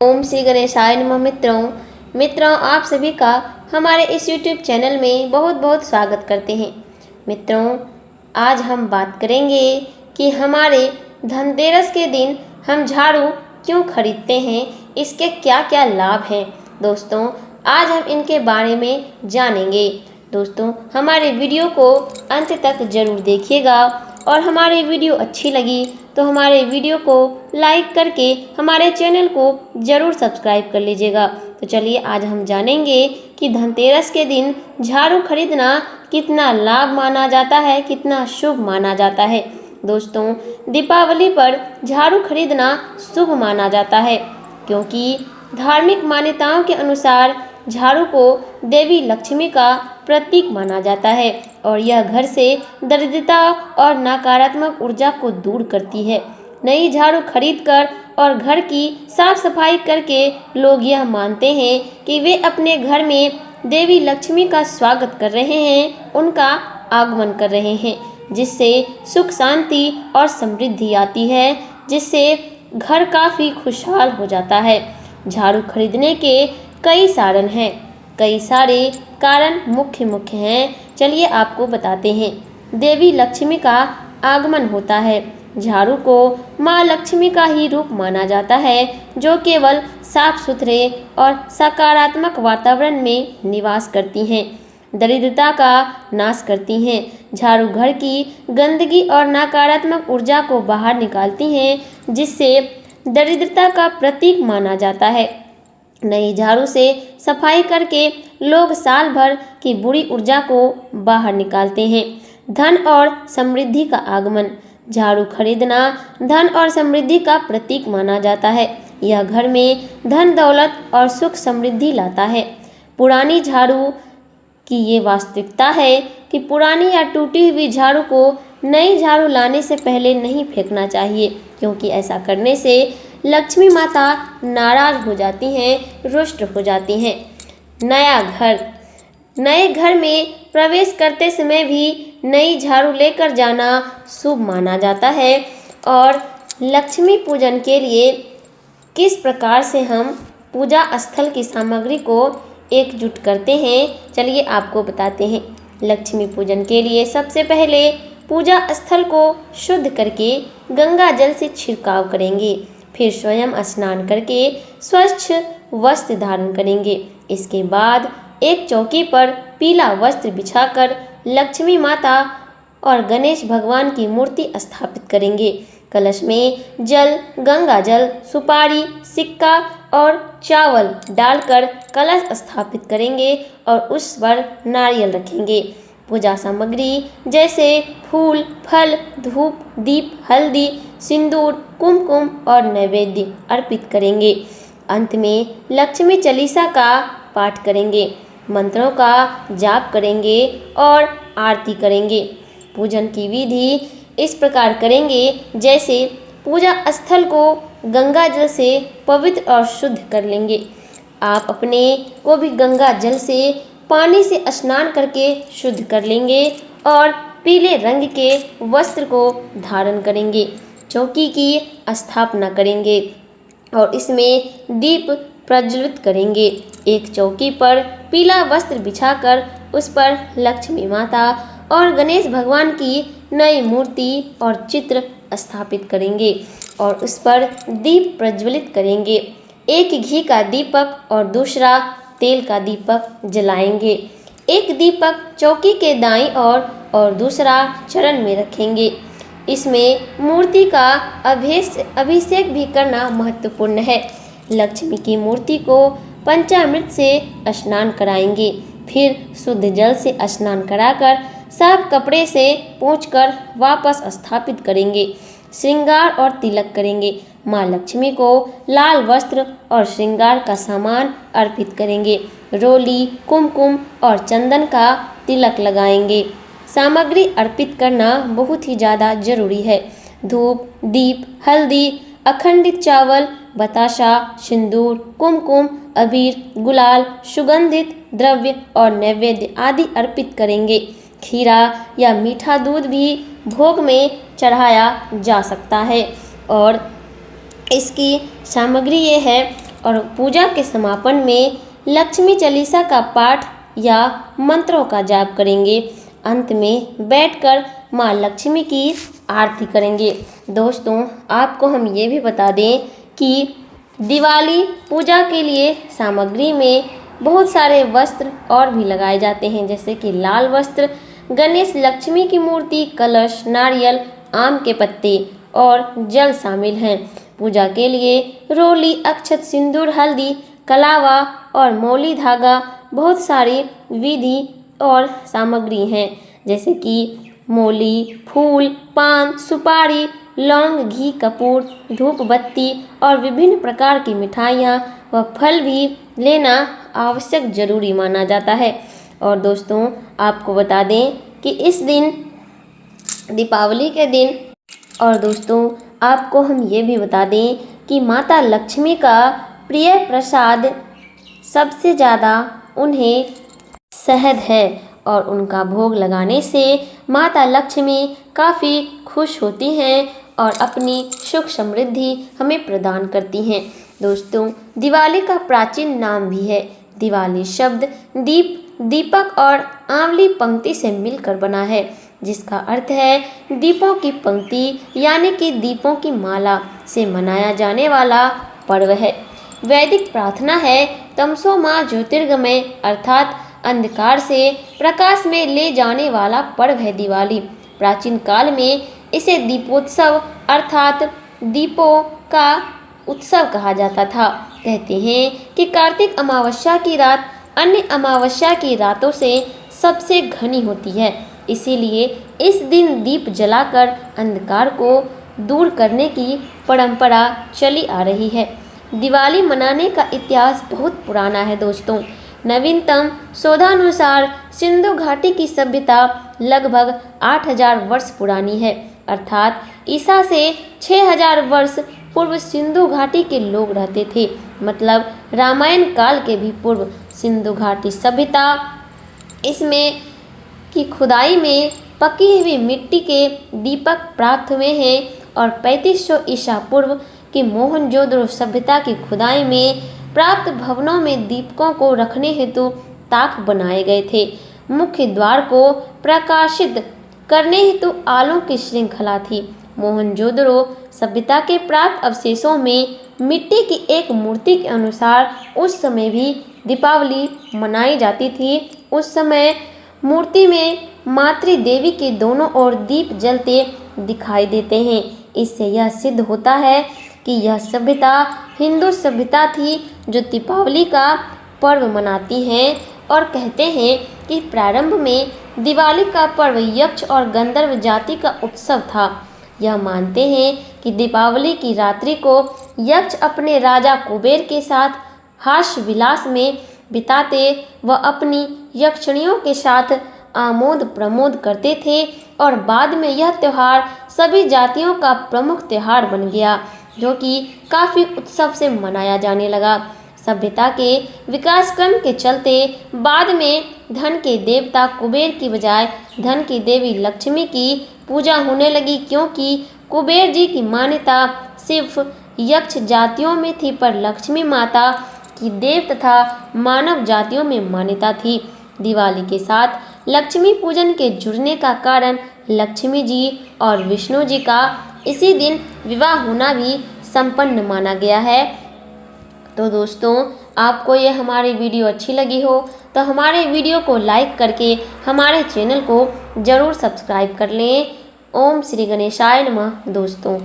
ओम श्री गणेशाय नमः। मित्रों आप सभी का हमारे इस YouTube चैनल में बहुत बहुत स्वागत करते हैं। मित्रों आज हम बात करेंगे कि हमारे धनतेरस के दिन हम झाड़ू क्यों खरीदते हैं, इसके क्या क्या लाभ हैं। दोस्तों आज हम इनके बारे में जानेंगे। दोस्तों हमारे वीडियो को अंत तक जरूर देखिएगा और हमारी वीडियो अच्छी लगी तो हमारे वीडियो को लाइक करके हमारे चैनल को ज़रूर सब्सक्राइब कर लीजिएगा। तो चलिए आज हम जानेंगे कि धनतेरस के दिन झाड़ू खरीदना कितना लाभ माना जाता है, कितना शुभ माना जाता है। दोस्तों दीपावली पर झाड़ू खरीदना शुभ माना जाता है क्योंकि धार्मिक मान्यताओं के अनुसार झाड़ू को देवी लक्ष्मी का प्रतीक माना जाता है और यह घर से दरिद्रता और नकारात्मक ऊर्जा को दूर करती है। नई झाड़ू खरीदकर और घर की साफ सफाई करके लोग यह मानते हैं कि वे अपने घर में देवी लक्ष्मी का स्वागत कर रहे हैं, उनका आगमन कर रहे हैं, जिससे सुख शांति और समृद्धि आती है, जिससे घर काफ़ी खुशहाल हो जाता है। झाड़ू खरीदने के कई सारे कारण मुख्य हैं। चलिए आपको बताते हैं। देवी लक्ष्मी का आगमन होता है। झाड़ू को माँ लक्ष्मी का ही रूप माना जाता है जो केवल साफ सुथरे और सकारात्मक वातावरण में निवास करती हैं, दरिद्रता का नाश करती हैं। झाड़ू घर की गंदगी और नकारात्मक ऊर्जा को बाहर निकालती हैं, जिससे दरिद्रता का प्रतीक माना जाता है। नई झाड़ू से सफाई करके लोग साल भर की बुरी ऊर्जा को बाहर निकालते हैं। धन और समृद्धि का आगमन। झाड़ू खरीदना धन और समृद्धि का प्रतीक माना जाता है। यह घर में धन दौलत और सुख समृद्धि लाता है। पुरानी झाड़ू की ये वास्तविकता है कि पुरानी या टूटी हुई झाड़ू को नई झाड़ू लाने से पहले नहीं फेंकना चाहिए, क्योंकि ऐसा करने से लक्ष्मी माता नाराज हो जाती हैं, रुष्ट हो जाती हैं। नए घर में प्रवेश करते समय भी नई झाड़ू लेकर जाना शुभ माना जाता है। और लक्ष्मी पूजन के लिए किस प्रकार से हम पूजा स्थल की सामग्री को एकजुट करते हैं, चलिए आपको बताते हैं। लक्ष्मी पूजन के लिए सबसे पहले पूजा स्थल को शुद्ध करके गंगा जल से छिड़काव करेंगे, फिर स्वयं स्नान करके स्वच्छ वस्त्र धारण करेंगे। इसके बाद एक चौकी पर पीला वस्त्र बिछाकर लक्ष्मी माता और गणेश भगवान की मूर्ति स्थापित करेंगे। कलश में जल, गंगा जल, सुपारी, सिक्का और चावल डालकर कलश स्थापित करेंगे और उस पर नारियल रखेंगे। पूजा सामग्री जैसे फूल, फल, धूप, दीप, हल्दी, सिंदूर, कुमकुम और नैवेद्य अर्पित करेंगे। अंत में लक्ष्मी चालीसा का पाठ करेंगे, मंत्रों का जाप करेंगे और आरती करेंगे। पूजन की विधि इस प्रकार करेंगे जैसे पूजा स्थल को गंगा जल से पवित्र और शुद्ध कर लेंगे। आप अपने को भी गंगा जल से पानी से स्नान करके शुद्ध कर लेंगे और पीले रंग के वस्त्र को धारण करेंगे। चौकी की स्थापना करेंगे और इसमें दीप प्रज्वलित करेंगे। एक चौकी पर पीला वस्त्र बिछाकर उस पर लक्ष्मी माता और गणेश भगवान की नई मूर्ति और चित्र स्थापित करेंगे और उस पर दीप प्रज्वलित करेंगे। एक घी का दीपक और दूसरा तेल का दीपक जलाएंगे। एक दीपक चौकी के दाईं ओर और दूसरा चरण में रखेंगे। इसमें मूर्ति का अभिषेक भी करना महत्वपूर्ण है। लक्ष्मी की मूर्ति को पंचामृत से स्नान कराएंगे, फिर शुद्ध जल से स्नान कराकर साफ कपड़े से पोंछकर वापस स्थापित करेंगे। श्रृंगार और तिलक करेंगे। माँ लक्ष्मी को लाल वस्त्र और श्रृंगार का सामान अर्पित करेंगे। रोली, कुमकुम और चंदन का तिलक लगाएंगे। सामग्री अर्पित करना बहुत ही ज़्यादा जरूरी है। धूप, दीप, हल्दी, अखंडित चावल, बताशा, सिंदूर, कुमकुम, अबीर, गुलाल, सुगंधित द्रव्य और नैवेद्य आदि अर्पित करेंगे। खीरा या मीठा दूध भी भोग में चढ़ाया जा सकता है और इसकी सामग्री ये है और पूजा के समापन में लक्ष्मी चालीसा का पाठ या मंत्रों का जाप करेंगे। अंत में बैठकर माँ लक्ष्मी की आरती करेंगे। दोस्तों, आपको हम ये भी बता दें कि दिवाली पूजा के लिए सामग्री में बहुत सारे वस्त्र और भी लगाए जाते हैं, जैसे कि लाल वस्त्र, गणेश लक्ष्मी की मूर्ति, कलश, नारियल, आम के पत्ते और जल शामिल हैं। पूजा के लिए रोली, अक्षत, सिंदूर, हल्दी, कलावा और मौली धागा, बहुत सारी विधि और सामग्री हैं, जैसे कि मौली, फूल, पान, सुपारी, लौंग, घी, कपूर, धूप बत्ती और विभिन्न प्रकार की मिठाइयाँ व फल भी लेना आवश्यक जरूरी माना जाता है। और दोस्तों, आपको बता दें कि इस दिन दीपावली के दिन और दोस्तों आपको हम ये भी बता दें कि माता लक्ष्मी का प्रिय प्रसाद सबसे ज़्यादा उन्हें शहद है और उनका भोग लगाने से माता लक्ष्मी काफ़ी खुश होती हैं और अपनी सुख समृद्धि हमें प्रदान करती हैं। दोस्तों, दिवाली का प्राचीन नाम भी है। दिवाली शब्द दीप, दीपक और आंवली पंक्ति से मिलकर बना है, जिसका अर्थ है दीपों की पंक्ति, यानी कि दीपों की माला से मनाया जाने वाला पर्व है। वैदिक प्रार्थना है तमसो मा ज्योतिर्गमय, अर्थात अंधकार से प्रकाश में ले जाने वाला पर्व है दिवाली। प्राचीन काल में इसे दीपोत्सव अर्थात दीपों का उत्सव कहा जाता था। कहते हैं कि कार्तिक अमावस्या की रात अन्य अमावस्या की रातों से सबसे घनी होती है, इसीलिए इस दिन दीप जलाकर अंधकार को दूर करने की परंपरा चली आ रही है। दिवाली मनाने का इतिहास बहुत पुराना है दोस्तों। नवीनतम शोधानुसार सिंधु घाटी की सभ्यता लगभग 8000 वर्ष पुरानी है, अर्थात ईसा से 6000 वर्ष पूर्व सिंधु घाटी के लोग रहते थे। मतलब रामायण काल के भी पूर्व सिंधु घाटी सभ्यता, इसमें की खुदाई में पकी हुई मिट्टी के दीपक प्राप्त हुए हैं और 3500 ईसा पूर्व की मोहनजोदड़ो सभ्यता की खुदाई में प्राप्त भवनों में दीपकों को रखने हेतु ताक बनाए गए थे। मुख्य द्वार को प्रकाशित करने हेतु आलों की श्रृंखला थी। मोहनजोदड़ो सभ्यता के प्राप्त अवशेषों में मिट्टी की एक मूर्ति के अनुसार उस समय भी दीपावली मनाई जाती थी। उस समय मूर्ति में मातृ देवी के दोनों ओर दीप जलते दिखाई देते हैं। इससे यह सिद्ध होता है कि यह सभ्यता हिंदू सभ्यता थी जो दीपावली का पर्व मनाती हैं और कहते हैं कि प्रारंभ में दिवाली का पर्व यक्ष और गंधर्व जाति का उत्सव था। यह मानते हैं कि दीपावली की रात्रि को यक्ष अपने राजा कुबेर के साथ हास्य विलास में बिताते व अपनी यक्षिणियों के साथ आमोद प्रमोद करते थे और बाद में यह त्यौहार सभी जातियों का प्रमुख त्यौहार बन गया, जो कि काफ़ी उत्सव से मनाया जाने लगा। सभ्यता के विकास क्रम के चलते बाद में धन के देवता कुबेर की बजाय धन की देवी लक्ष्मी की पूजा होने लगी, क्योंकि कुबेर जी की मान्यता सिर्फ यक्ष जातियों में थी, पर लक्ष्मी माता की देव तथा मानव जातियों में मान्यता थी। दिवाली के साथ लक्ष्मी पूजन के जुड़ने का कारण लक्ष्मी जी और विष्णु जी का इसी दिन विवाह होना भी संपन्न माना गया है। तो दोस्तों, आपको ये हमारी वीडियो अच्छी लगी हो तो हमारे वीडियो को लाइक करके हमारे चैनल को ज़रूर सब्सक्राइब कर लें। ओम श्री गणेशाय नमः दोस्तों।